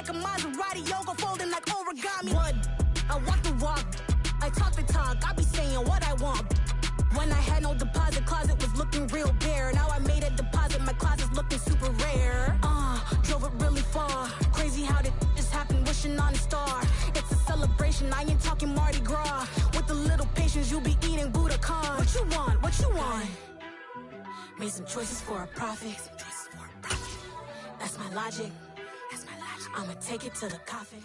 like a Maserati, yoga folding like origami. What? I walk the walk, I talk the talk, I be saying what I want. When I had no deposit, closet was looking real bare. Now I made a deposit, my closet's looking super rare. Drove it really far. Crazy how did just happen, wishing on a star. It's a celebration, I ain't talking Mardi Gras. With a little patience, you'll be eating Budokan. What you want? What you want? Made some choices for a profit. That's my logic. I'ma take it to the coffin.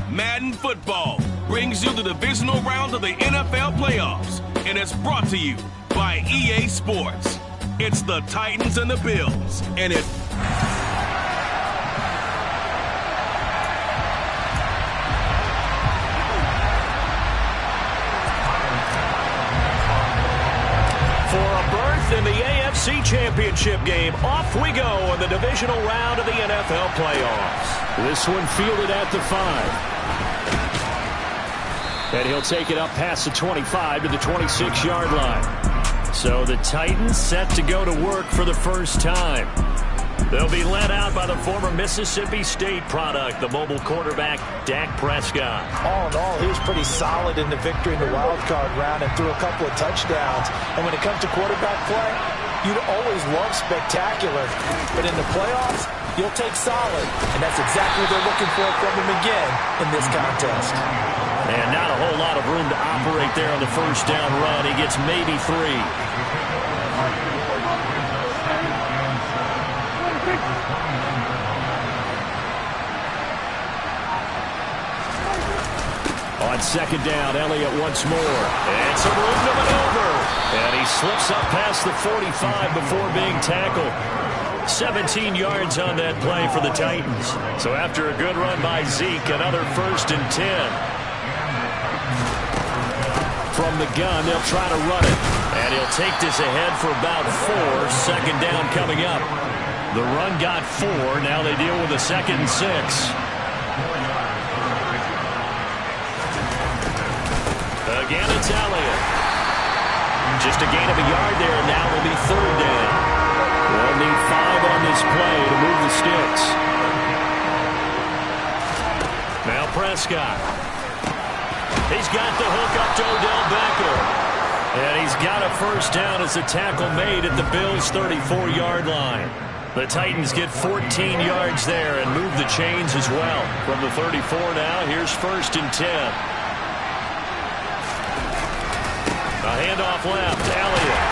Madden Football brings you the divisional round of the NFL playoffs, and it's brought to you by EA Sports. It's the Titans and the Bills, and it's... For a berth in the AFC Championship game, off we go in the divisional round of the NFL playoffs. This one fielded at the 5. And he'll take it up past the 25 to the 26-yard line. So the Titans set to go to work for the first time. They'll be led out by the former Mississippi State product, the mobile quarterback, Dak Prescott. All in all, he was pretty solid in the victory in the wild card round and threw a couple of touchdowns. And when it comes to quarterback play, you'd always love spectacular. But in the playoffs, you'll take solid. And that's exactly what they're looking for from him again in this contest. And not a whole lot of room to operate there on the first down run. He gets maybe 3. On second down, Elliott once more. And some room to maneuver. And he slips up past the 45 before being tackled. 17 yards on that play for the Titans. So after a good run by Zeke, another 1st and 10. From the gun, they'll try to run it. And he'll take this ahead for about 4. Second down coming up. The run got 4. Now they deal with a 2nd and 6. Again, it's Elliott. Just a gain of a yard there, and now will be 3rd down. They'll need 5 on this play to move the sticks. Now Prescott. He's got the hook up to Odell Beckham. And he's got a first down as the tackle made at the Bills' 34-yard line. The Titans get 14 yards there and move the chains as well. From the 34 now, here's 1st and 10. A handoff left, Elliott.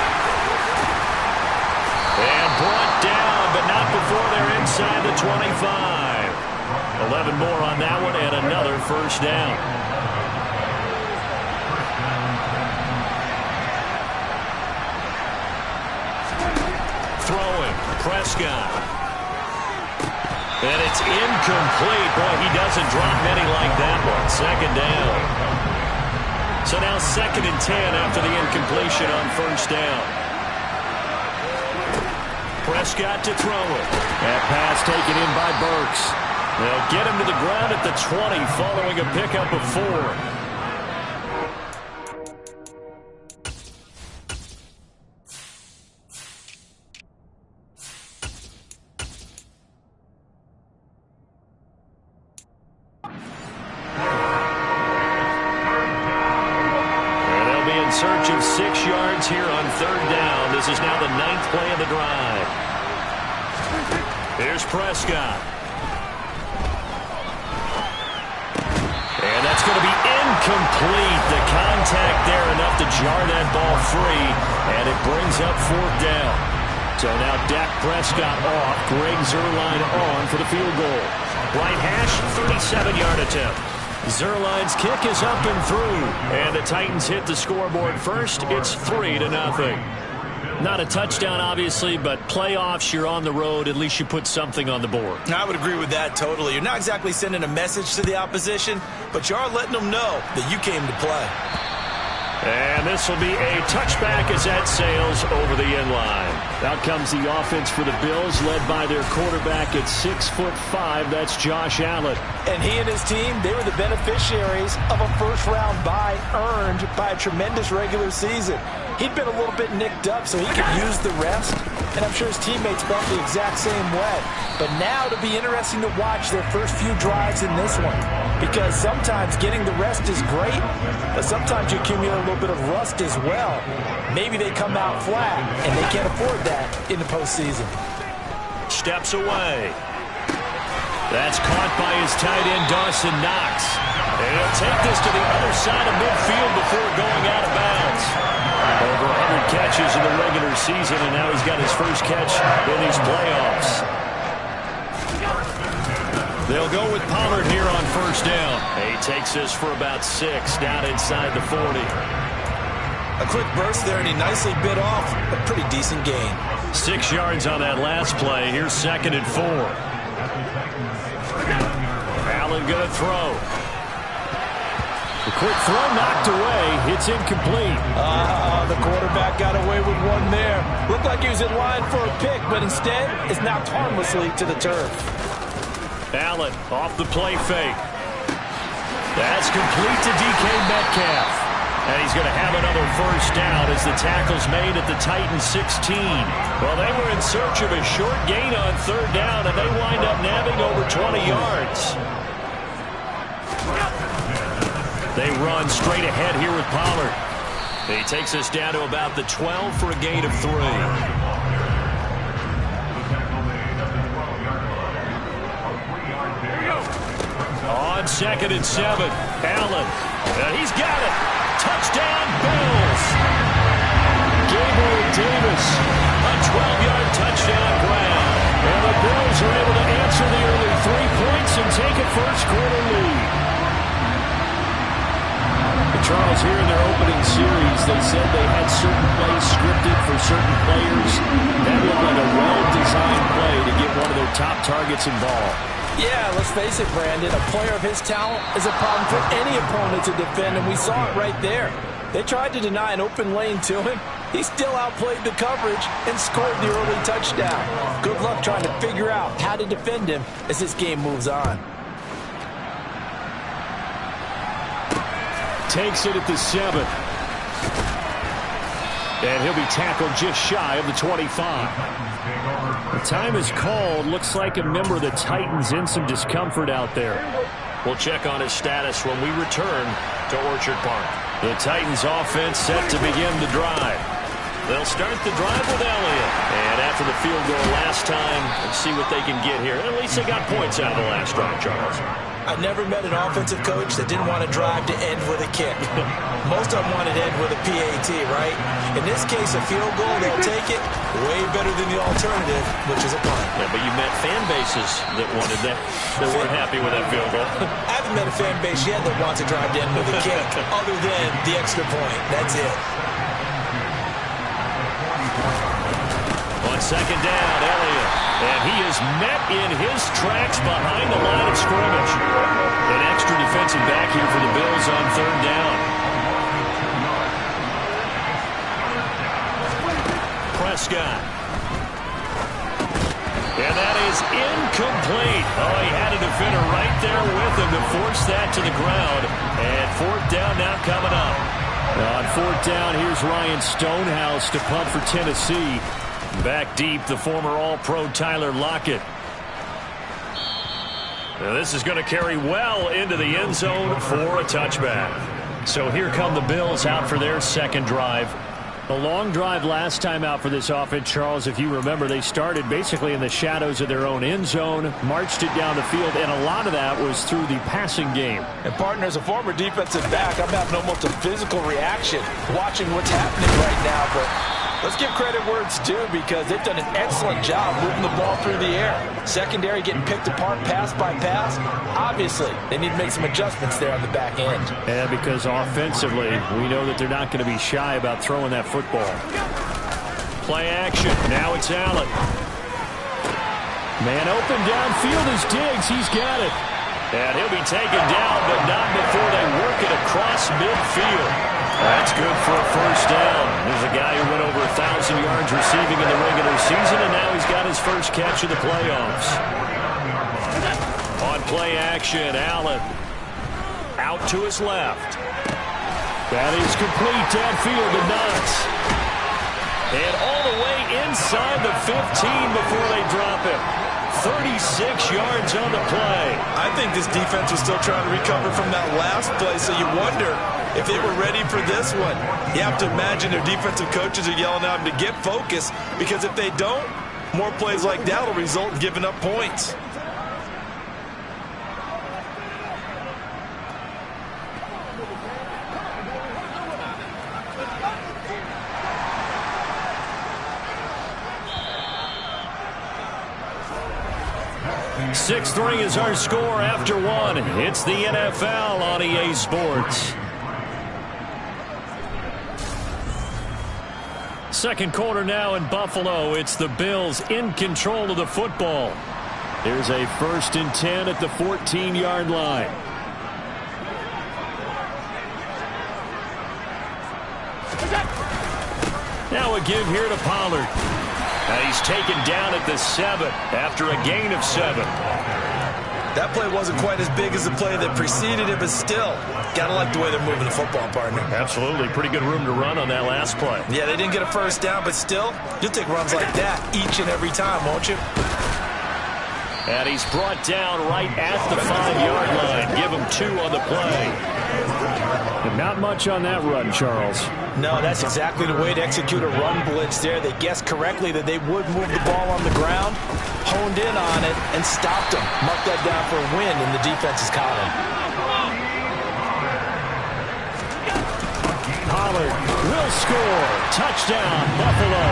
And brought down, but not before they're inside the 25. 11 more on that one and another first down. Throwing, Prescott. And it's incomplete. Boy, he doesn't drop many like that one. 2nd down. So now 2nd and 10 after the incompletion on first down. Prescott to throw it. That pass taken in by Burks. They'll get him to the ground at the 20 following a pickup of 4. Search of 6 yards here on 3rd down. This is now the 9th play of the drive. Here's Prescott. And that's going to be incomplete. The contact there enough to jar that ball free. And it brings up 4th down. So now Dak Prescott off. Greg Zuerlein on for the field goal. Right hash, 37-yard attempt. Zuerlein's kick is up and through. And the Titans hit the scoreboard first. It's 3-0. Not a touchdown, obviously, but playoffs, you're on the road. At least you put something on the board. I would agree with that totally. You're not exactly sending a message to the opposition, but you are letting them know that you came to play. And this will be a touchback as that sails over the end line. Out comes the offense for the Bills, led by their quarterback at 6'5". That's Josh Allen. And he and his team, they were the beneficiaries of a first-round bye earned by a tremendous regular season. He'd been a little bit nicked up, so he could use the rest. And I'm sure his teammates felt the exact same way. But now it'll be interesting to watch their first few drives in this one. Because sometimes getting the rest is great, but sometimes you accumulate a little bit of rust as well. Maybe they come out flat, and they can't afford that in the postseason. Steps away. That's caught by his tight end, Dawson Knox. And he'll take this to the other side of midfield before going out of bounds. Over 100 catches in the regular season, and now he's got his first catch in these playoffs. They'll go with Pollard here on first down. He takes this for about 6 down inside the 40. A quick burst there, and he nicely bit off a pretty decent gain. 6 yards on that last play. Here's 2nd and 4. Allen going to throw. The quick throw knocked away. It's incomplete. The quarterback got away with one there. Looked like he was in line for a pick, but instead is knocked harmlessly to the turf. Allen off the play fake. That's complete to DK Metcalf. And he's going to have another first down as the tackle's made at the Titans 16. Well, they were in search of a short gain on 3rd down, and they wind up nabbing over 20 yards. They run straight ahead here with Pollard. He takes us down to about the 12 for a gain of 3. On 2nd and 7, Allen. He's got it. Touchdown, Bills. Gabriel Davis, a 12-yard touchdown grab. And the Bills are able to answer the early 3 points and take a first-quarter lead. Charles, here in their opening series, they said they had certain plays scripted for certain players. That looked like a well-designed play to get one of their top targets involved. Yeah, let's face it, Brandon. A player of his talent is a problem for any opponent to defend, and we saw it right there. They tried to deny an open lane to him. He still outplayed the coverage and scored the early touchdown. Good luck trying to figure out how to defend him as this game moves on. Takes it at the 7. And he'll be tackled just shy of the 25. The time is called. Looks like a member of the Titans in some discomfort out there. We'll check on his status when we return to Orchard Park. The Titans offense set to begin the drive. They'll start the drive with Elliott. And after the field goal last time, let's see what they can get here. At least they got points out of the last drive, Charles. I've never met an offensive coach that didn't want to drive to end with a kick. Most of them wanted to end with a PAT, right? In this case, a field goal, they'll take it way better than the alternative, which is a punt. Yeah, but you met fan bases that wanted that, that weren't happy with that field goal. I haven't met a fan base yet that wants to drive to end with a kick, other than the extra point. That's it. On 2nd down, Elliott. And he is met in his tracks behind the line of scrimmage. An extra defensive back here for the Bills on 3rd down. Prescott. And that is incomplete. Oh, he had a defender right there with him to force that to the ground. And 4th down now coming up. On 4th down, here's Ryan Stonehouse to punt for Tennessee. Back deep, the former All-Pro Tyler Lockett. Now this is going to carry well into the end zone for a touchback. So here come the Bills out for their 2nd drive. A long drive last time out for this offense, Charles. If you remember, they started basically in the shadows of their own end zone, marched it down the field, and a lot of that was through the passing game. And, partner, as a former defensive back, I'm having almost a physical reaction watching what's happening right now, but let's give credit where it's due because they've done an excellent job moving the ball through the air. Secondary getting picked apart pass by pass. Obviously, they need to make some adjustments there on the back end. And because offensively, we know that they're not going to be shy about throwing that football. Play action. Now it's Allen. Man open downfield is Diggs. He's got it. And he'll be taken down, but not before they work it across midfield. That's good for a first down. There's a guy who went over 1,000 yards receiving in the regular season, and now he's got his first catch of the playoffs. On play action, Allen out to his left. That is complete downfield to Knox. And all the way inside the 15 before they drop him. 36 yards on the play. I think this defense was still trying to recover from that last play, so you wonder if they were ready for this one. You have to imagine their defensive coaches are yelling at them to get focused, because if they don't, more plays like that will result in giving up points. Sixth ring is our score after one. It's the NFL on EA Sports. Second quarter now in Buffalo. It's the Bills in control of the football. There's a 1st and 10 at the 14-yard line. Now a give here to Pollard. And he's taken down at the 7 after a gain of 7. That play wasn't quite as big as the play that preceded it, but still, gotta like the way they're moving the football, partner. Absolutely. Pretty good room to run on that last play. Yeah, they didn't get a first down, but still, you'll take runs like that each and every time, won't you? And he's brought down right at the 5-yard line. Give him 2 on the play. And not much on that run, Charles. No, that's exactly the way to execute a run blitz there. They guessed correctly that they would move the ball on the ground, honed in on it, and stopped them. Mark that down for a win in the defense's column. Pollard will score. Touchdown, Buffalo.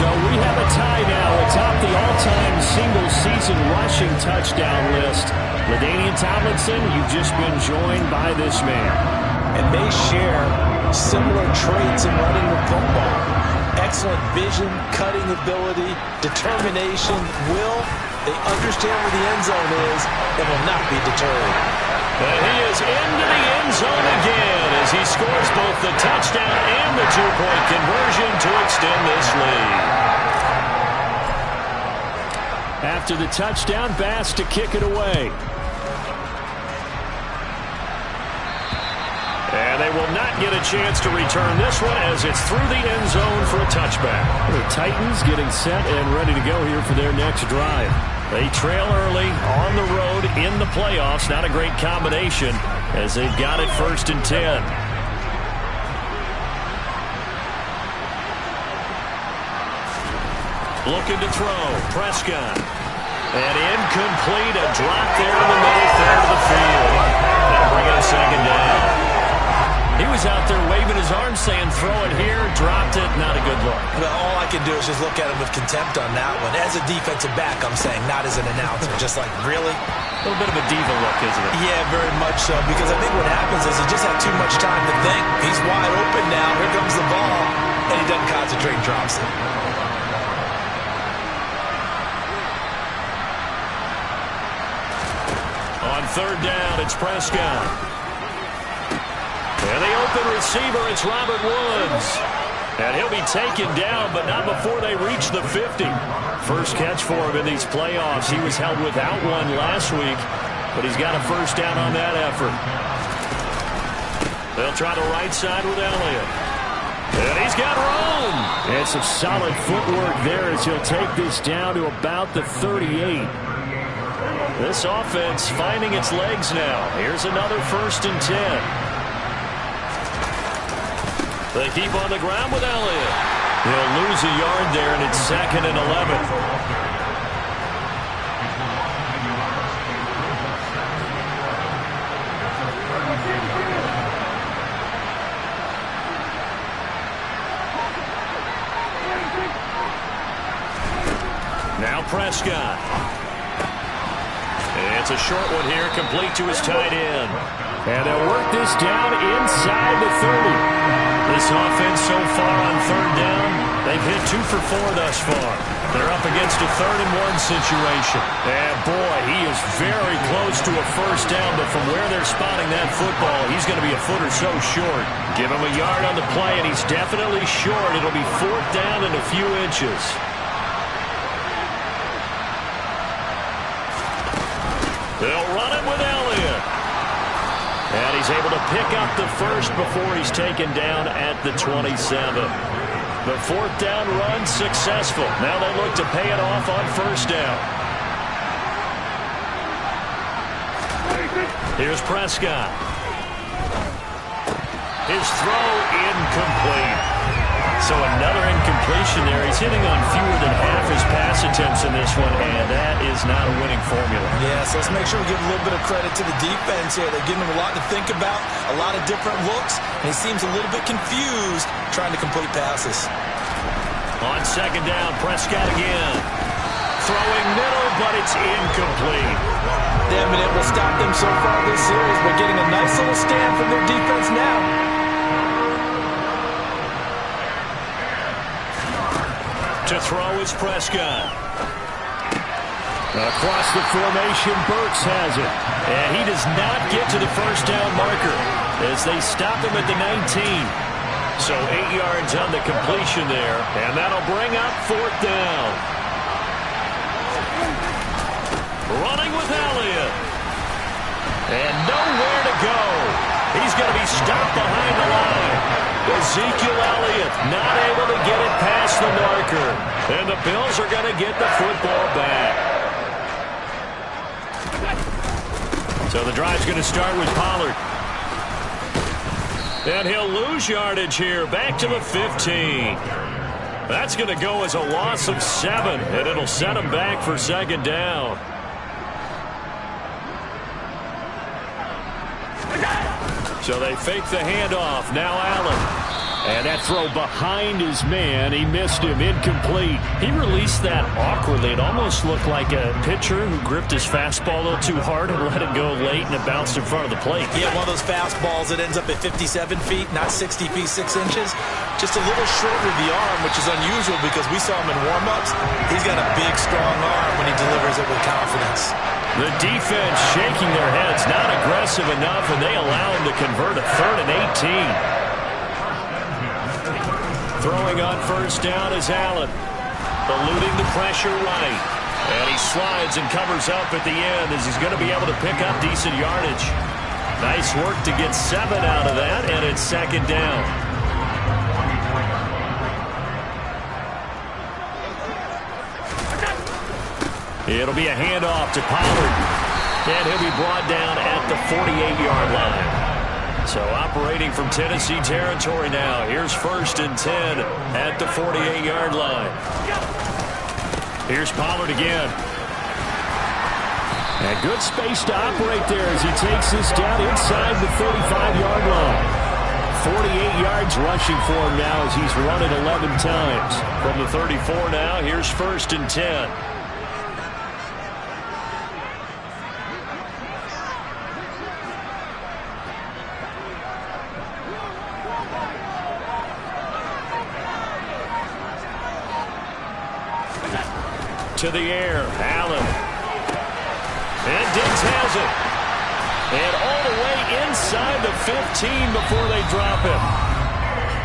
So we have a tie now atop the all-time single-season rushing touchdown list. LaDainian Tomlinson, you've just been joined by this man. And they share similar traits in running the football. Excellent vision, cutting ability, determination, will. They understand where the end zone is and will not be deterred. And he is into the end zone again as he scores both the touchdown and the 2-point conversion to extend this lead. After the touchdown, Bass to kick it away. And they will not get a chance to return this one as it's through the end zone for a touchback. The Titans getting set and ready to go here for their next drive. They trail early on the road in the playoffs. Not a great combination as they've got it 1st and 10. Looking to throw. Prescott. And incomplete. A drop there in the middle third of the field. That'll bring it a 2nd down. He was out there waving his arms saying, throw it here, dropped it, not a good look. Well, all I can do is just look at him with contempt on that one. As a defensive back, I'm saying, not as an announcer. Just like, really? A little bit of a diva look, isn't it? Yeah, very much so. Because I think what happens is he just had too much time to think. He's wide open now. Here comes the ball. And he doesn't concentrate and drops it. On 3rd down, it's Prescott. And the open receiver, it's Robert Woods. And he'll be taken down, but not before they reach the 50. First catch for him in these playoffs. He was held without one last week, but he's got a first down on that effort. They'll try the right side with Elliott. And he's got room. And some solid footwork there as he'll take this down to about the 38. This offense finding its legs now. Here's another 1st and 10. They keep on the ground with Elliott. He'll lose a yard there, and it's 2nd and 11. Now Prescott. It's a short one here, complete to his tight end. And they'll work this down inside the 30. This offense so far on 3rd down They've hit 2 for 4 thus far. They're up against a 3rd-and-1 situation. And, boy, he is very close to a first down, but from where they're spotting that football, he's going to be a foot or so short. Give him a yard on the play, and he's definitely short. It'll be 4th down and a few inches. They'll run it with Elliott. And he's able to pick up the first before he's taken down at the 27. The 4th down run successful. Now they look to pay it off on first down. Here's Prescott. His throw incomplete. So another incompletion there. He's hitting on fewer than half his pass attempts in this one, and that is not a winning formula. Yeah, so let's make sure we give a little bit of credit to the defense here. They're giving him a lot to think about, a lot of different looks, and he seems a little bit confused trying to complete passes. On second down, Prescott again. Throwing middle, but it's incomplete. They haven't been able to stop them so far this series, but getting a nice little stand from their defense now. To throw is Prescott. Across the formation, Burks has it. And he does not get to the first down marker as they stop him at the 19. So 8 yards on the completion there, and that'll bring up 4th down. Running with Elliott. And nowhere to go. He's going to be stopped behind the line. Ezekiel Elliott not able to get it past the marker. And the Bills are going to get the football back. So the drive's going to start with Pollard. And he'll lose yardage here, back to the 15. That's going to go as a loss of 7, and it'll set him back for second down. So they fake the handoff. Now Allen. And that throw behind his man. He missed him. Incomplete. He released that awkwardly. It almost looked like a pitcher who gripped his fastball a little too hard and let it go late, and it bounced in front of the plate. Yeah, one of those fastballs that ends up at 57 feet, not 60 feet, 6 inches. Just a little short with the arm, which is unusual because we saw him in warm-ups. He's got a big, strong arm when he delivers it with confidence. The defense shaking their heads, not aggressive enough, and they allow him to convert a 3rd and 18. Throwing on first down is Allen. Eluding the pressure right. And he slides and covers up at the end as he's going to be able to pick up decent yardage. Nice work to get 7 out of that, and it's second down. It'll be a handoff to Pollard. And he'll be brought down at the 48-yard line. So operating from Tennessee territory now. Here's 1st and 10 at the 48-yard line. Here's Pollard again. And good space to operate there as he takes this down inside the 35-yard line. 48 yards rushing for him now as he's run it 11 times. From the 34 now, here's 1st and 10. To the air, Allen. And Diggs has it. And all the way inside the 15 before they drop him.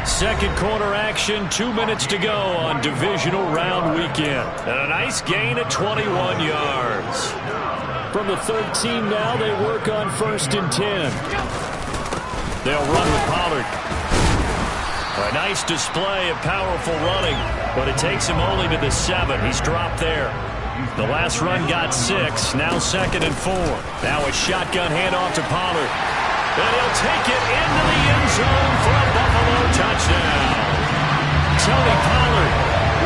Second quarter action, 2 minutes to go on divisional round weekend. And a nice gain of 21 yards. From the 13 now, they work on 1st and 10. They'll run with Pollard. A nice display of powerful running, but it takes him only to the 7. He's dropped there. The last run got 6, now 2nd and 4. Now a shotgun handoff to Pollard. And he'll take it into the end zone for a Buffalo touchdown. Tony Pollard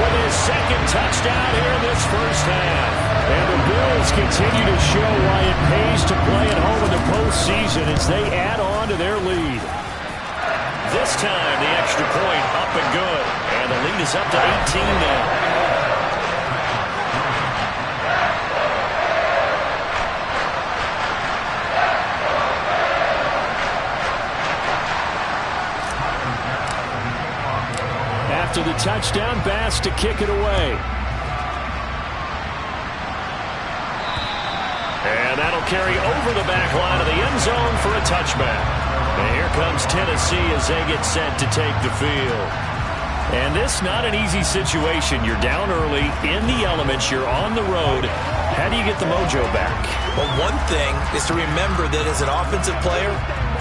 with his 2nd touchdown here in this first half. And the Bills continue to show why it pays to play at home in the postseason as they add on to their lead. This time, the extra point up and good. And the lead is up to 18 now. After to the touchdown pass to kick it away. And that'll carry over the back line of the end zone for a touchback. And here comes Tennessee as they get set to take the field. And this not an easy situation. You're down early, in the elements, you're on the road. How do you get the mojo back? Well, one thing is to remember that as an offensive player,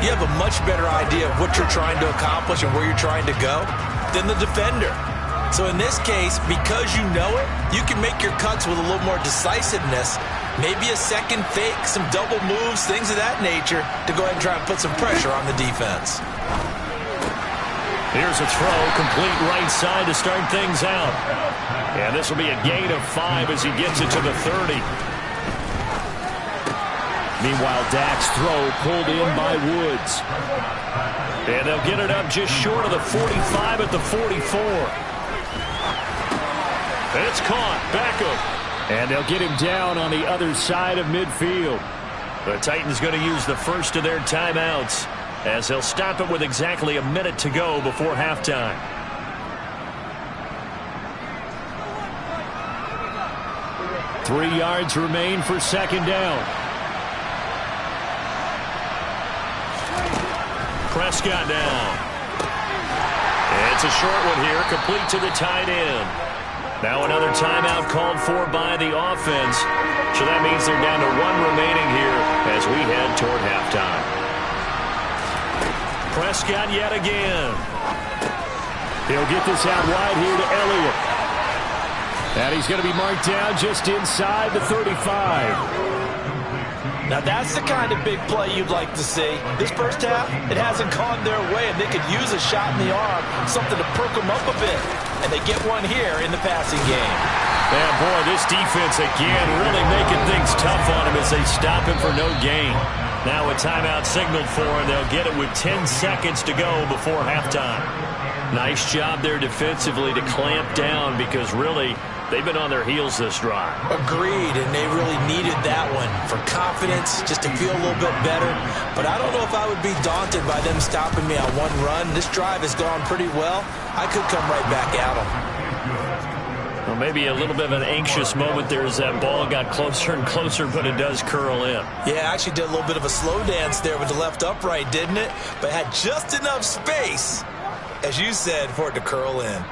you have a much better idea of what you're trying to accomplish and where you're trying to go than the defender. So in this case, because you know it, you can make your cuts with a little more decisiveness, maybe a second fake, some double moves, things of that nature, to go ahead and try and put some pressure on the defense. Here's a throw, complete right side to start things out. And this will be a gain of 5 as he gets it to the 30. Meanwhile, Dak's throw pulled in by Woods. And they'll get it up just short of the 45 at the 44. It's caught, Beckham. And they'll get him down on the other side of midfield. The Titans going to use the first of their timeouts, as they'll stop it with exactly a minute to go before halftime. Three yards remain for second down. Prescott down. It's a short one here, complete to the tight end. Now another timeout called for by the offense. So that means they're down to 1 remaining here as we head toward halftime. Prescott yet again. He'll get this out wide here to Elliott. And he's going to be marked down just inside the 35. Now that's the kind of big play you'd like to see. This first half, it hasn't gone their way, and they could use a shot in the arm, something to perk them up a bit. And they get one here in the passing game. Yeah, boy, this defense again really making things tough on him as they stop him for no gain. Now a timeout signaled for, and they'll get it with 10 seconds to go before halftime. Nice job there defensively to clamp down, because really they've been on their heels this drive. Agreed, and they really needed that one for confidence, just to feel a little bit better. But I don't know if I would be daunted by them stopping me on one run. This drive has gone pretty well. I could come right back at them. Well, maybe a little bit of an anxious moment there as that ball got closer and closer, but it does curl in. Yeah, I actually did a little bit of a slow dance there with the left upright, didn't it? But had just enough space, as you said, for it to curl in.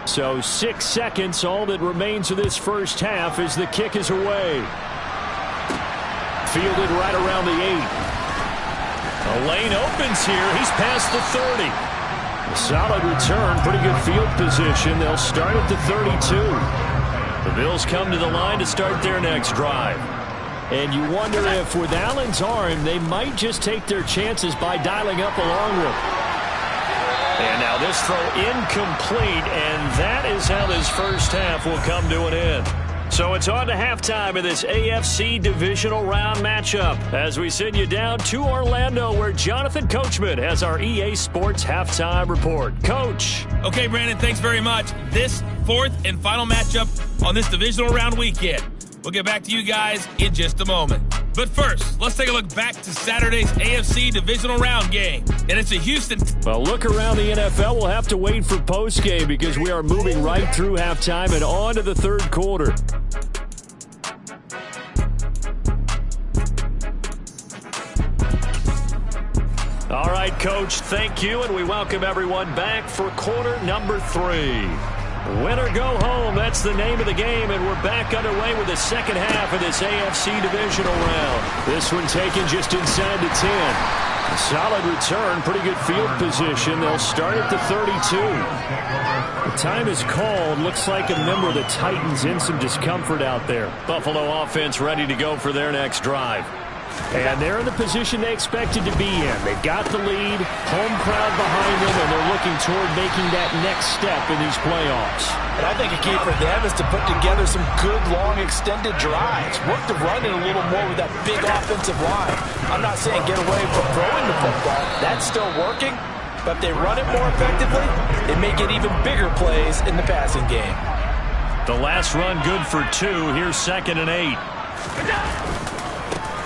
So 6 seconds, all that remains of this first half as the kick is away. Fielded right around the 8. A lane opens here. He's past the 30. A solid return, pretty good field position. They'll start at the 32. The Bills come to the line to start their next drive. And you wonder if with Allen's arm, they might just take their chances by dialing up a long one. And now this throw incomplete, and that is how this first half will come to an end. So it's on to halftime of this AFC divisional round matchup as we send you down to Orlando, where Jonathan Coachman has our EA Sports halftime report. Coach. Okay, Brandon, thanks very much. This fourth and final matchup on this divisional round weekend. We'll get back to you guys in just a moment. But first, let's take a look back to Saturday's AFC divisional round game. And it's a Houston. Well, look around the NFL. We'll have to wait for postgame because we are moving right through halftime and on to the third quarter. All right, Coach, thank you, and we welcome everyone back for quarter number 3. Win or go home, that's the name of the game, and we're back underway with the second half of this AFC divisional round. This one taken just inside the 10. A solid return, pretty good field position. They'll start at the 32. The time is called. Looks like a member of the Titans in some discomfort out there. Buffalo offense ready to go for their next drive. And they're in the position they expected to be in. They've got the lead, home crowd behind them, and they're looking toward making that next step in these playoffs. And I think a key for them is to put together some good, long, extended drives. Work the run in a little more with that big offensive line. I'm not saying get away from throwing the football. That's still working. But if they run it more effectively, they may get even bigger plays in the passing game. The last run good for 2. Here's 2nd and 8.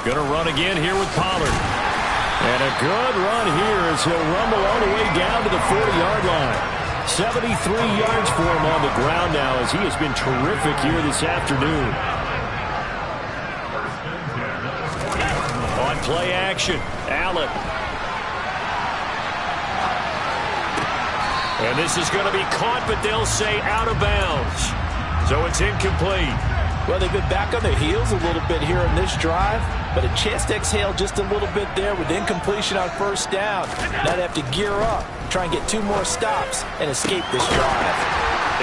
Going to run again here with Pollard. And a good run here as he'll rumble all the way down to the 40-yard line. 73 yards for him on the ground now as he has been terrific here this afternoon. On play action, Allen. And this is going to be caught, but they'll say out of bounds. So it's incomplete. Well, they've been back on their heels a little bit here in this drive, but a chance to exhale just a little bit there with incompletion on first down. Now they have to gear up, try and get 2 more stops, and escape this drive.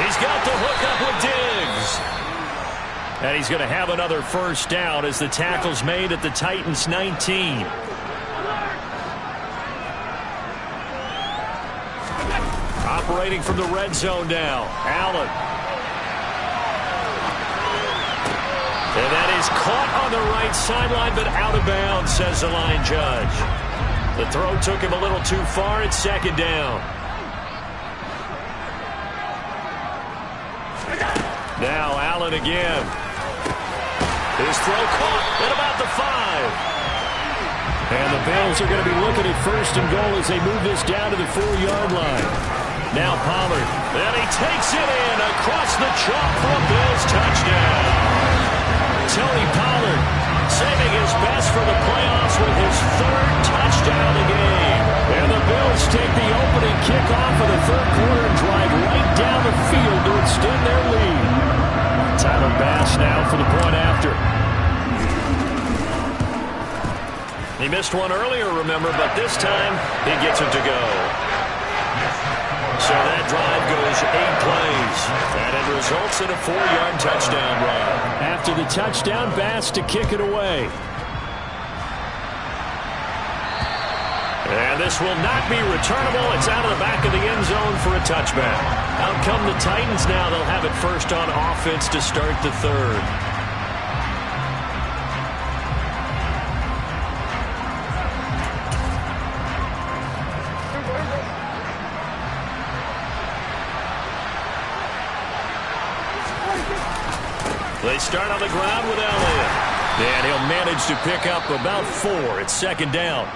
He's got the hook up with Diggs. And he's going to have another first down as the tackle's made at the Titans' 19. Operating from the red zone now, Allen. And that is caught on the right sideline, but out of bounds, says the line judge. The throw took him a little too far. It's second down. Now Allen again. His throw caught at about the 5. And the Bills are going to be looking at first and goal as they move this down to the 4-yard line. Now Pollard. And he takes it in across the chalk for a Bills touchdown. Tony Pollard saving his best for the playoffs with his 3rd touchdown of the game. And the Bills take the opening kickoff of the 3rd quarter and drive right down the field to extend their lead. Tyler Bass now for the point after. He missed one earlier, remember, but this time he gets it to go. So that drive goes 8 plays, and it results in a 4-yard touchdown run. After the touchdown, Bass to kick it away. And this will not be returnable. It's out of the back of the end zone for a touchback. Out come the Titans now. They'll have it first on offense to start the 3rd. They start on the ground with Elliott. And he'll manage to pick up about 4. It's second down.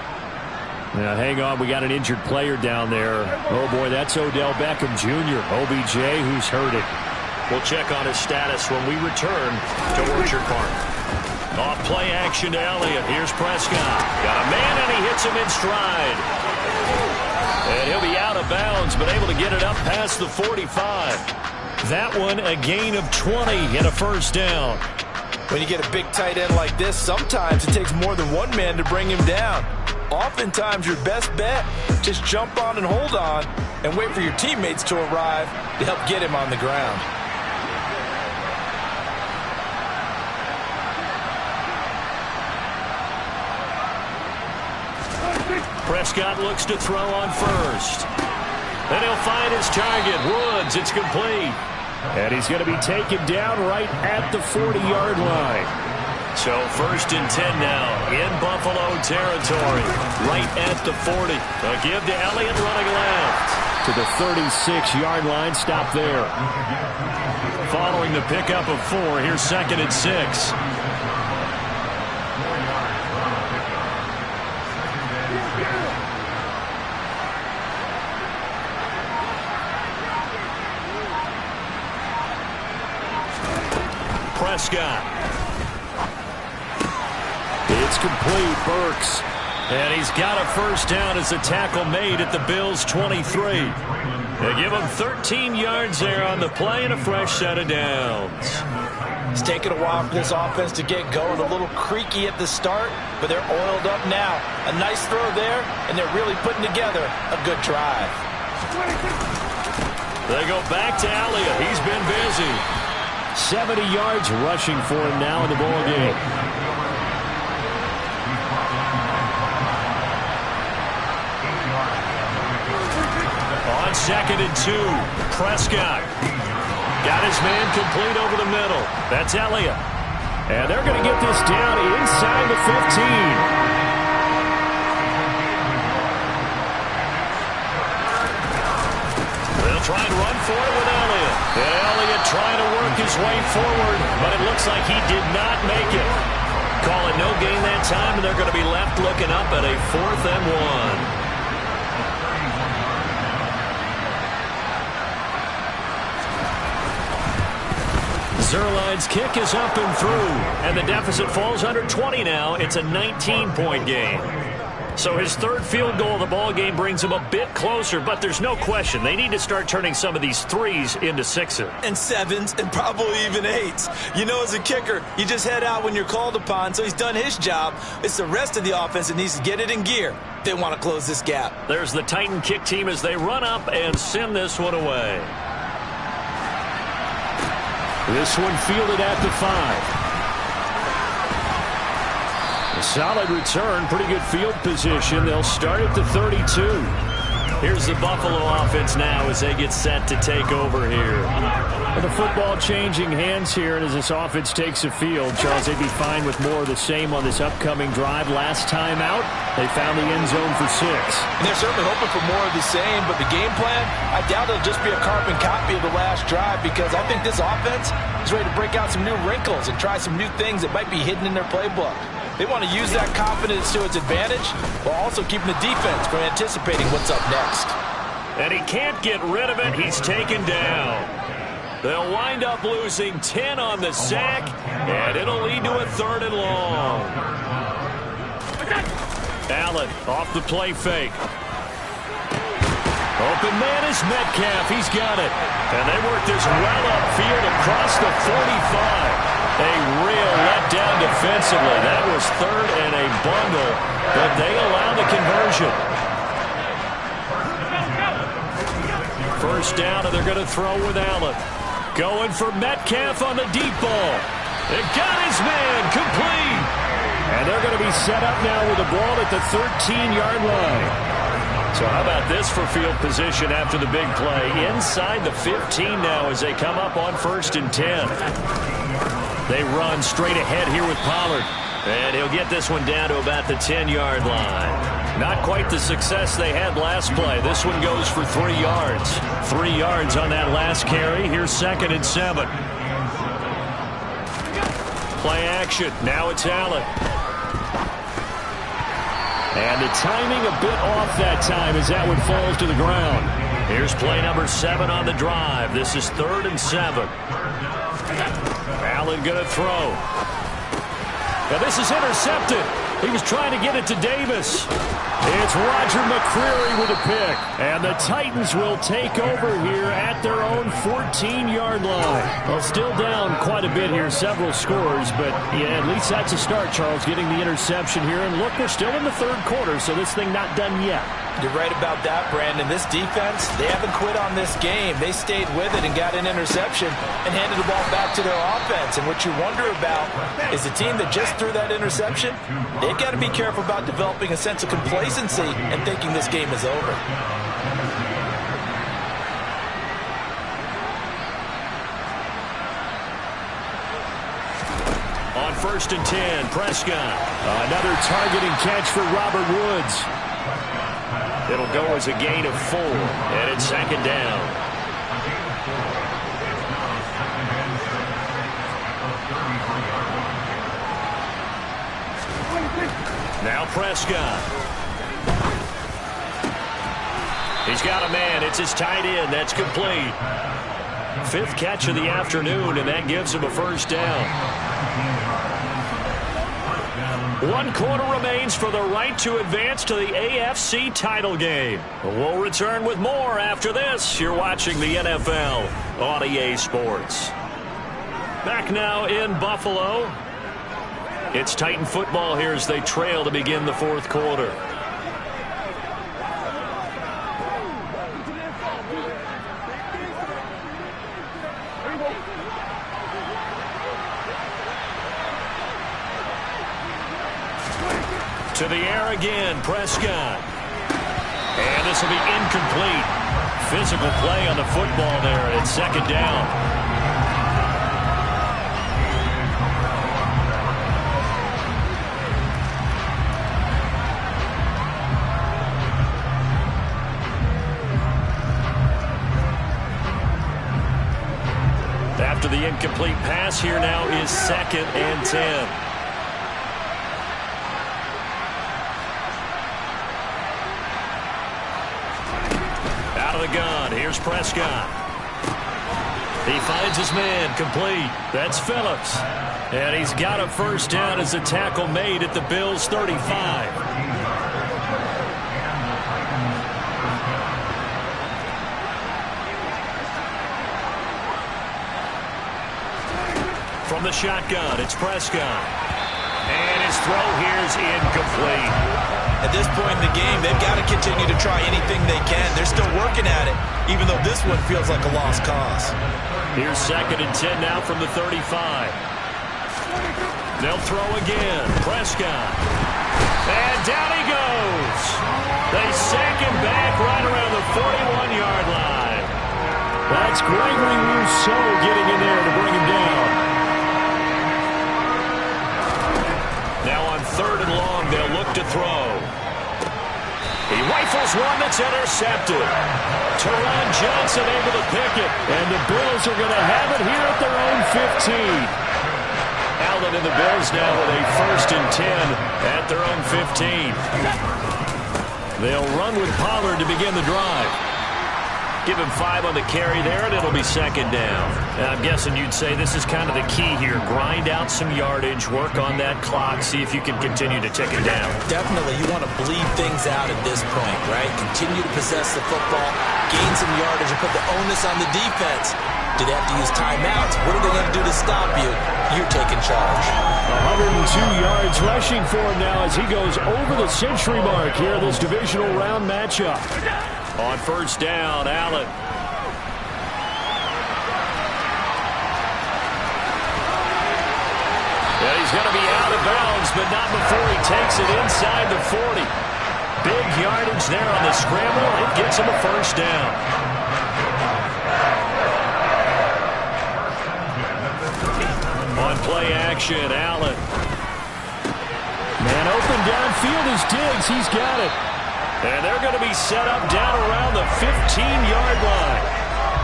Now, hang on. We got an injured player down there. Oh, boy, that's Odell Beckham Jr., OBJ, who's hurting. We'll check on his status when we return to Orchard Park. Off play action to Elliott. Here's Prescott. Got a man, and he hits him in stride. And he'll be out of bounds, but able to get it up past the 45. That one, a gain of 20 and a first down. When you get a big tight end like this, sometimes it takes more than one man to bring him down. Oftentimes, your best bet, just jump on and hold on and wait for your teammates to arrive to help get him on the ground. Prescott looks to throw on first. Then he'll find his target, Woods. It's complete. And he's going to be taken down right at the 40-yard line. So first and 10 now in Buffalo territory. Right at the 40. A give to Elliott running left. To the 36-yard line. Stop there. Following the pickup of 4, here's second and 6. Prescott. It's complete, Burks. And he's got a first down as a tackle made at the Bills' 23. They give him 13 yards there on the play and a fresh set of downs. It's taken a while for this offense to get going. A little creaky at the start, but they're oiled up now. A nice throw there, and they're really putting together a good drive. They go back to Elliott. He's been busy. 70 yards rushing for him now in the ball game. On second and 2, Prescott got his man complete over the middle. That's Elliott. And they're going to get this down inside the 15. Try and run for it with Elliott. And Elliott trying to work his way forward, but it looks like he did not make it. Call it no gain that time, and they're going to be left looking up at a 4th and 1. Zerline's kick is up and through, and the deficit falls under 20 now. It's a 19-point game. So his 3rd field goal of the ball game brings him a bit closer, but there's no question they need to start turning some of these 3s into 6s. And 7s, and probably even 8s. You know, as a kicker, you just head out when you're called upon, so he's done his job. It's the rest of the offense that needs to get it in gear. They want to close this gap. There's the Titan kick team as they run up and send this one away. This one fielded at the 5. A solid return, pretty good field position. They'll start at the 32. Here's the Buffalo offense now as they get set to take over here. Well, the football changing hands here, and as this offense takes the field, Charles, they'd be fine with more of the same on this upcoming drive. Last time out, they found the end zone for 6. And they're certainly hoping for more of the same, but the game plan, I doubt it'll just be a carbon copy of the last drive, because I think this offense is ready to break out some new wrinkles and try some new things that might be hidden in their playbook. They want to use that confidence to its advantage while also keeping the defense from anticipating what's up next. And he can't get rid of it. He's taken down. They'll wind up losing 10 on the sack, and it'll lead to a 3rd and long. Allen off the play fake. Open man is Metcalf. He's got it. And they work this well upfield across the 45. A real letdown defensively. That was 3rd and a bundle, but they allow the conversion. First down, and they're going to throw with Allen. Going for Metcalf on the deep ball. They got his man complete. And they're going to be set up now with the ball at the 13-yard line. So how about this for field position after the big play? Inside the 15 now as they come up on 1st and 10. They run straight ahead here with Pollard. And he'll get this one down to about the 10-yard line. Not quite the success they had last play. This one goes for 3 yards. 3 yards on that last carry. Here's 2nd and 7. Play action. Now it's Allen. And the timing a bit off that time as that one falls to the ground. Here's play number 7 on the drive. This is 3rd and 7. Allen going to throw. Now this is intercepted. He was trying to get it to Davis. It's Roger McCreary with a pick. And the Titans will take over here at their own 14-yard line. Well, still down quite a bit here, several scores, but yeah, at least that's a start, Charles, getting the interception here. And look, we're still in the 3rd quarter, so this thing not done yet. You're right about that, Brandon. This defense, they haven't quit on this game. They stayed with it and got an interception and handed the ball back to their offense. And what you wonder about is the team that just threw that interception, they've got to be careful about developing a sense of complacency and thinking this game is over. On 1st and 10, Prescott. Another targeting catch for Robert Woods. It'll go as a gain of 4, and it's 2nd down. Now Prescott. He's got a man. It's his tight end. That's complete. 5th catch of the afternoon, and that gives him a 1st down. 1 quarter remains for the right to advance to the AFC title game. We'll return with more after this. You're watching the NFL on EA Sports. Back now in Buffalo. It's Titan football here as they trail to begin the 4th quarter. To the air again, Prescott. And this will be incomplete. Physical play on the football there, and it's 2nd down. After the incomplete pass, here now is 2nd and 10. Here's Prescott. He finds his man, complete. That's Phillips. And he's got a first down as a tackle made at the Bills' 35. From the shotgun, it's Prescott. And his throw here is incomplete. At this point in the game, they've got to continue to try anything they can. They're still working at it, even though this one feels like a lost cause. Here's 2nd and 10 now from the 35. They'll throw again. Prescott. And down he goes. They sack him back right around the 41-yard line. That's Gregory Rousseau getting in there to bring him down. Now on 3rd and long, they'll look to throw. He rifles one that's intercepted. Teron Johnson able to pick it. And the Bills are going to have it here at their own 15. Allen and the Bills now with a 1st and 10 at their own 15. They'll run with Pollard to begin the drive. Give him 5 on the carry there, and it'll be 2nd down. And I'm guessing you'd say this is kind of the key here. Grind out some yardage, work on that clock, see if you can continue to tick it down. Definitely, you want to bleed things out at this point, right? Continue to possess the football, gain some yardage, and put the onus on the defense. Do they have to use timeouts? What are they going to do to stop you? You're taking charge. 102 yards rushing for him now as he goes over the century mark here in this divisional round matchup. On 1st down, Allen. And he's going to be out of bounds, but not before he takes it inside the 40. Big yardage there on the scramble. It gets him a 1st down. On play action, Allen. Man open downfield is Diggs. He's got it. And they're going to be set up down around the 15-yard line.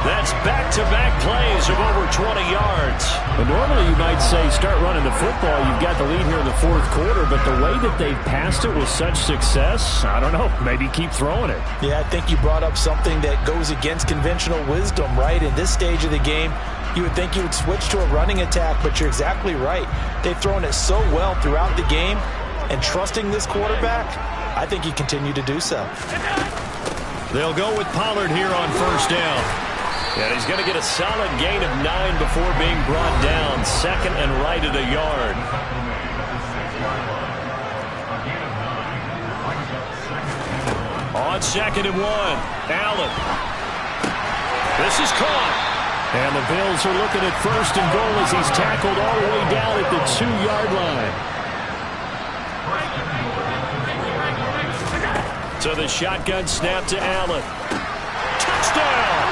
That's back-to-back plays of over 20 yards. And normally you might say start running the football. You've got the lead here in the 4th quarter, but the way that they've passed it with such success, I don't know, maybe keep throwing it. Yeah, I think you brought up something that goes against conventional wisdom, right? In this stage of the game, you would think you would switch to a running attack, but you're exactly right. They've thrown it so well throughout the game, and trusting this quarterback, I think you continue to do so. They'll go with Pollard here on 1st down. And he's going to get a solid gain of 9 before being brought down. 2nd and right at a yard. On 2nd and 1, Allen. This is caught. And the Bills are looking at 1st and goal as he's tackled all the way down at the 2-yard line. So the shotgun snap to Allen. Touchdown!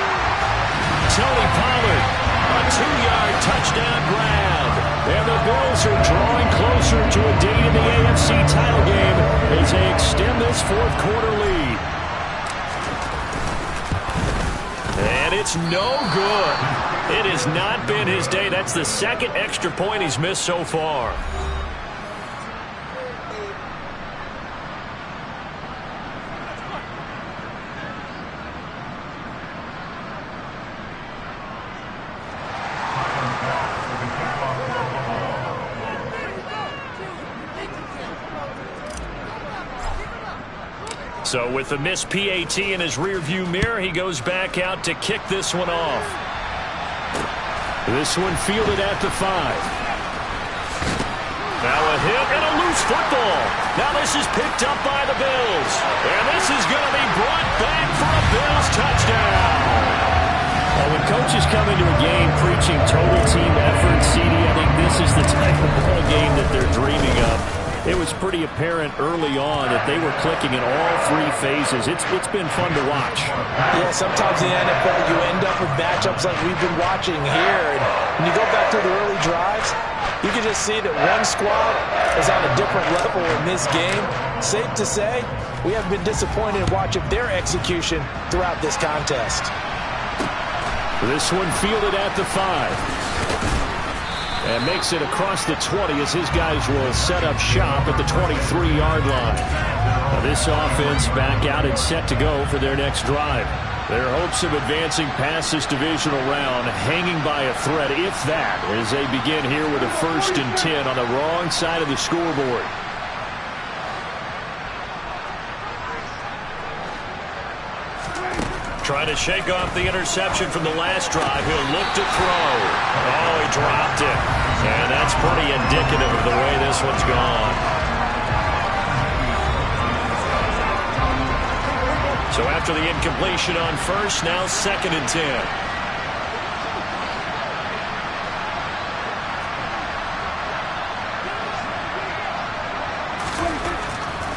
Tony Pollard, a 2-yard touchdown grab. And the Bills are drawing closer to a date in the AFC title game as they extend this 4th quarter lead. And it's no good. It has not been his day. That's the 2nd extra point he's missed so far. So with the missed PAT in his rearview mirror, he goes back out to kick this one off. This one fielded at the 5. Now a hit and a loose football. Now this is picked up by the Bills. And this is going to be brought back for a Bills touchdown. Well, when coaches come into a game preaching total team effort, CD, I think this is the type of ball game that they're dreaming of. It was pretty apparent early on that they were clicking in all 3 phases. It's been fun to watch. Yeah, sometimes in the NFL you end up with matchups like we've been watching here. And when you go back to the early drives, you can just see that one squad is on a different level in this game. Safe to say, we have been disappointed in watching their execution throughout this contest. This one fielded at the 5. And makes it across the 20 as his guys will set up shop at the 23-yard line. Now this offense back out and set to go for their next drive. Their hopes of advancing past this divisional round hanging by a thread, if that, as they begin here with a 1st and 10 on the wrong side of the scoreboard. Trying to shake off the interception from the last drive. He'll look to throw. Oh, he dropped it. And that's pretty indicative of the way this one's gone. So after the incompletion on 1st, now 2nd and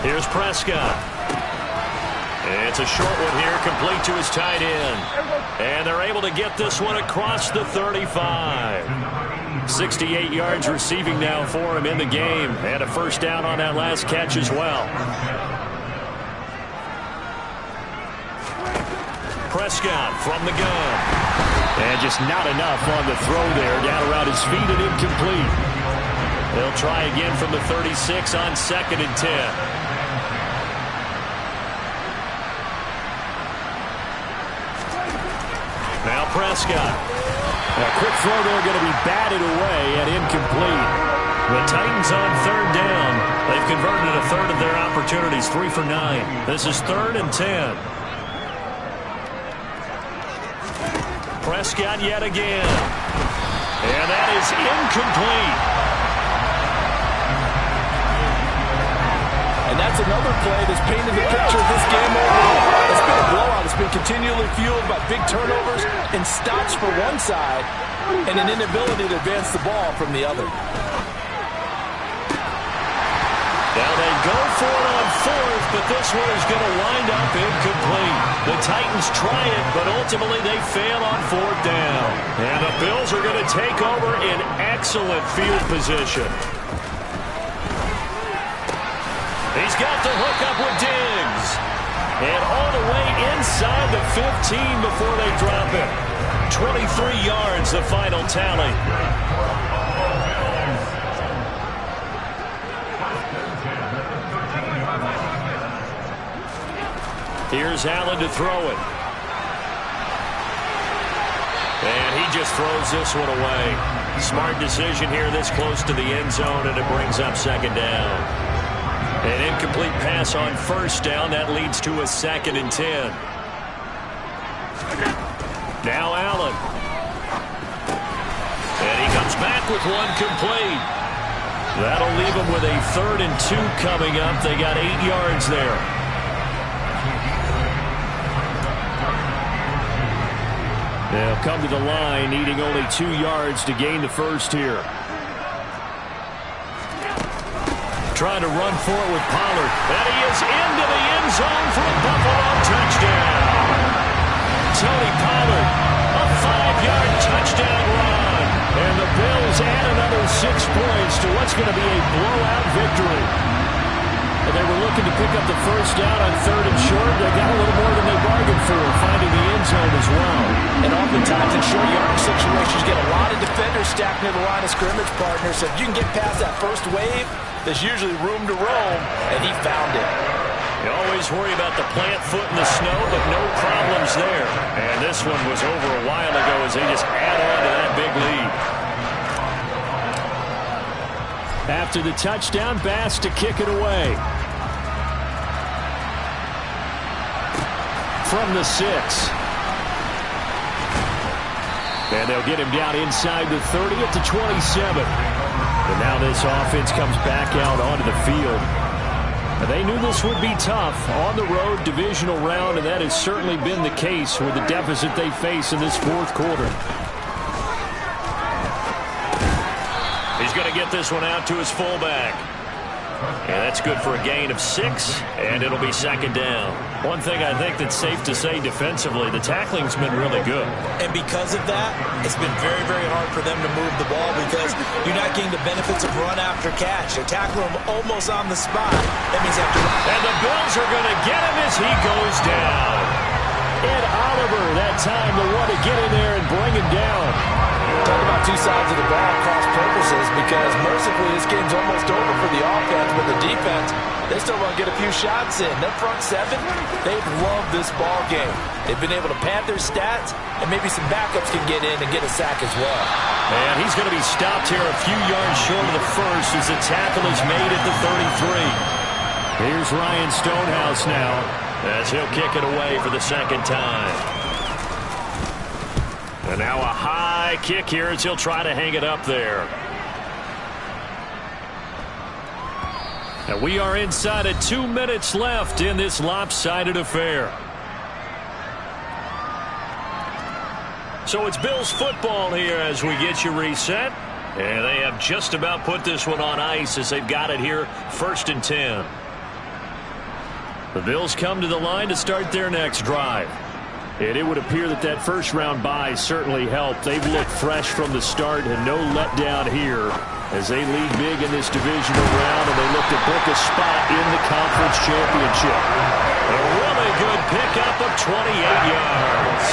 10. Here's Prescott. It's a short one here, complete to his tight end. And they're able to get this one across the 35. 68 yards receiving now for him in the game. And a 1st down on that last catch as well. Prescott from the gun. And just not enough on the throw there. Down around his feet and incomplete. They'll try again from the 36 on 2nd and 10. Now Prescott. A quick throw there going to be batted away and incomplete. The Titans on 3rd down. They've converted a third of their opportunities, 3 for 9. This is 3rd and 10. Prescott yet again. And that is incomplete. And that's another play that's painted the picture of this game overall. It's been a blowout. It's been continually fueled by big turnovers and stops for one side and an inability to advance the ball from the other. Now they go for it on 4th, but this one is going to wind up incomplete. The Titans try it, but ultimately they fail on 4th down. And the Bills are going to take over in excellent field position. He's got the hook up with Diggs. And all the way inside the 15 before they drop it. 23 yards, the final tally. Here's Allen to throw it. And he just throws this one away. Smart decision here this close to the end zone, and it brings up 2nd down. An incomplete pass on 1st down. That leads to a 2nd and 10. Now Allen. And he comes back with one complete. That'll leave him with a 3rd and 2 coming up. They got 8 yards there. They'll come to the line, needing only 2 yards to gain the 1st here. Trying to run for it with Pollard. And he is into the end zone for a Buffalo touchdown. Tony Pollard, a 5-yard touchdown run. And the Bills add another 6 points to what's going to be a blowout victory. And they were looking to pick up the 1st down on 3rd and short. They got a little more than they bargained for, finding the end zone as well. And oftentimes in short yardage situations, you get a lot of defenders stacked near the line of scrimmage, partner. So if you can get past that first wave, there's usually room to roam, and he found it. You always worry about the plant foot in the snow, but no problems there. And this one was over a while ago as they just add on to that big lead. After the touchdown, Bass to kick it away. From the 6. And they'll get him down inside the 30 at the 27. And now this offense comes back out onto the field. They knew this would be tough on the road, divisional round, and that has certainly been the case with the deficit they face in this 4th quarter. He's going to get this one out to his fullback. And that's good for a gain of 6, and it'll be 2nd down. One thing I think that's safe to say defensively, the tackling's been really good. And because of that, it's been very, very hard for them to move the ball because you're not getting the benefits of run after catch. They tackle him almost on the spot. That means after. And the Bills are going to get him as he goes down. Ed Oliver, that time, the one to get in there and bring him down. Talk about 2 sides of the ball, cross purposes because mercifully this game's almost over for the offense, but the defense, they still want to get a few shots in. Their front seven, they've loved this ball game. They've been able to pad their stats, and maybe some backups can get in and get a sack as well. And he's going to be stopped here a few yards short of the first as the tackle is made at the 33. Here's Ryan Stonehouse now as he'll kick it away for the second time. And now a high kick here as he'll try to hang it up there. And we are inside of 2 minutes left in this lopsided affair. So it's Bills football here as we get you reset. And they have just about put this one on ice as they've got it here 1st and 10. The Bills come to the line to start their next drive. And it would appear that that first-round bye certainly helped. They've looked fresh from the start and no letdown here as they lead big in this divisional round, and they look to book a spot in the conference championship. A really good pickup of 28 yards.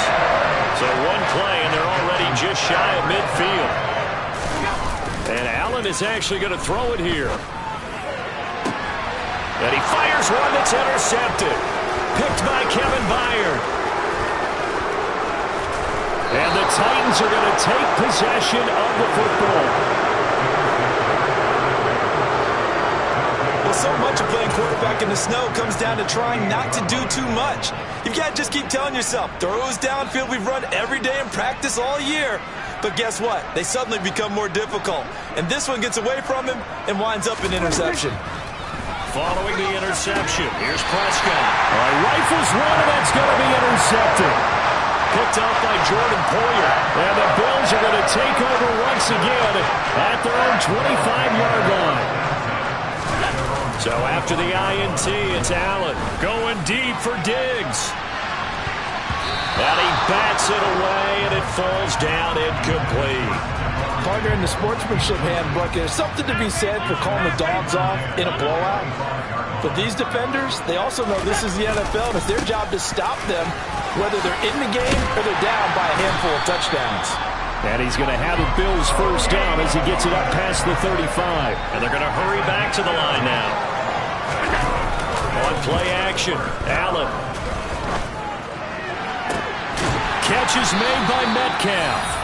So one play, and they're already just shy of midfield. And Allen is actually going to throw it here. And he fires one that's intercepted. Picked by Kevin Byard. And the Titans are going to take possession of the football. Well, so much of playing quarterback in the snow comes down to trying not to do too much. You've got to just keep telling yourself, throws downfield we've run every day in practice all year. But guess what? They suddenly become more difficult. And this one gets away from him and winds up an interception. Following the interception, here's Prescott. Rifles one, and that's going to be intercepted. Picked off by Jordan Poyer. And the Bills are going to take over once again at their own 25-yard line. So after the INT, it's Allen going deep for Diggs. And he bats it away, and it falls down incomplete. Partner, in the sportsmanship handbook, there's something to be said for calling the dogs off in a blowout. But these defenders, they also know this is the NFL, and it's their job to stop them, whether they're in the game or they're down by a handful of touchdowns. And he's going to have the Bills first down as he gets it up past the 35. And they're going to hurry back to the line now. On play action, Allen. Catch is made by Metcalf.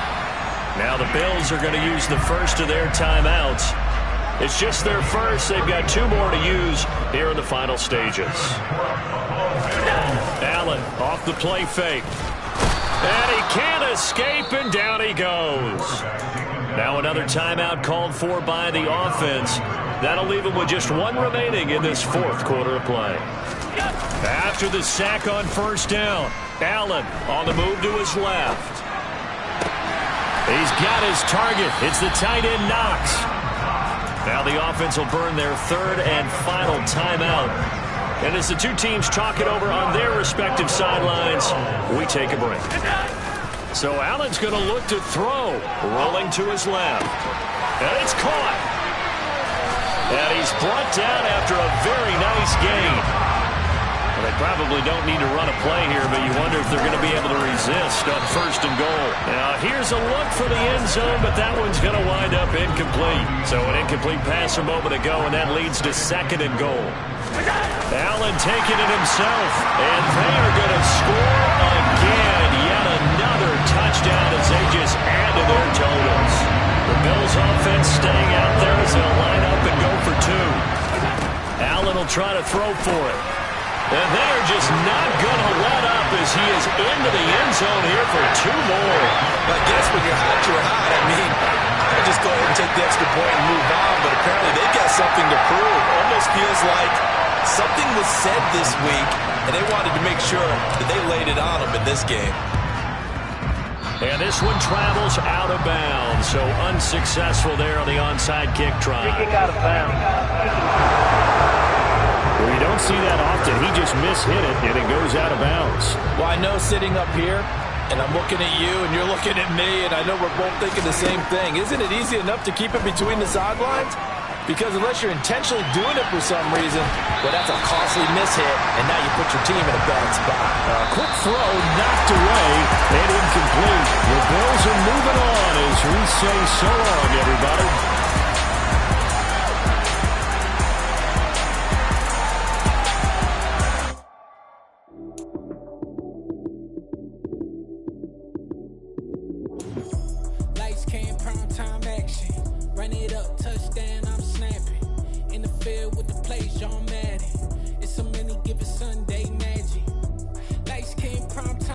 Now the Bills are going to use the first of their timeouts. It's just their first. They've got 2 more to use here in the final stages. Allen off the play fake. And he can't escape, and down he goes. Now another timeout called for by the offense. That'll leave him with just 1 remaining in this 4th quarter of play. After the sack on first down, Allen on the move to his left. He's got his target. It's the tight end Knox. Now the offense will burn their 3rd and final timeout. And as the 2 teams talk it over on their respective sidelines, we take a break. So Allen's going to look to throw, rolling to his left. And it's caught. And he's brought down after a very nice gain. Well, they probably don't need to run a play here, but you wonder if they're going to be able to resist on 1st and goal. Now, here's a look for the end zone, but that one's going to wind up incomplete. So an incomplete pass a moment ago, and that leads to 2nd and goal. Allen taking it himself, and they are going to score again. Yet another touchdown as they just add to their totals. The Bills offense staying out there as they'll line up and go for 2. Allen will try to throw for it. And they are just not going to let up as he is into the end zone here for 2 more. I guess when you're hot, you're hot. I mean, I would just go ahead and take the extra point and move on, but apparently they've got something to prove. Almost feels like something was said this week, and they wanted to make sure that they laid it on them in this game. And this one travels out of bounds, so unsuccessful there on the onside kick try. Kick out of bounds. Well, you don't see that often. He just mishit it, and it goes out of bounds. Well, I know sitting up here, and I'm looking at you, and you're looking at me, and I know we're both thinking the same thing. Isn't it easy enough to keep it between the sidelines? Because unless you're intentionally doing it for some reason, well, that's a costly mishit, and now you put your team in a bad spot. Quick throw, knocked away, and incomplete. The Bills are moving on as we say so long, everybody. Lights came, prime time action. Run it up, touchdown, I'm snapping. In the field with the plays, John Madden. It's so many given Sunday.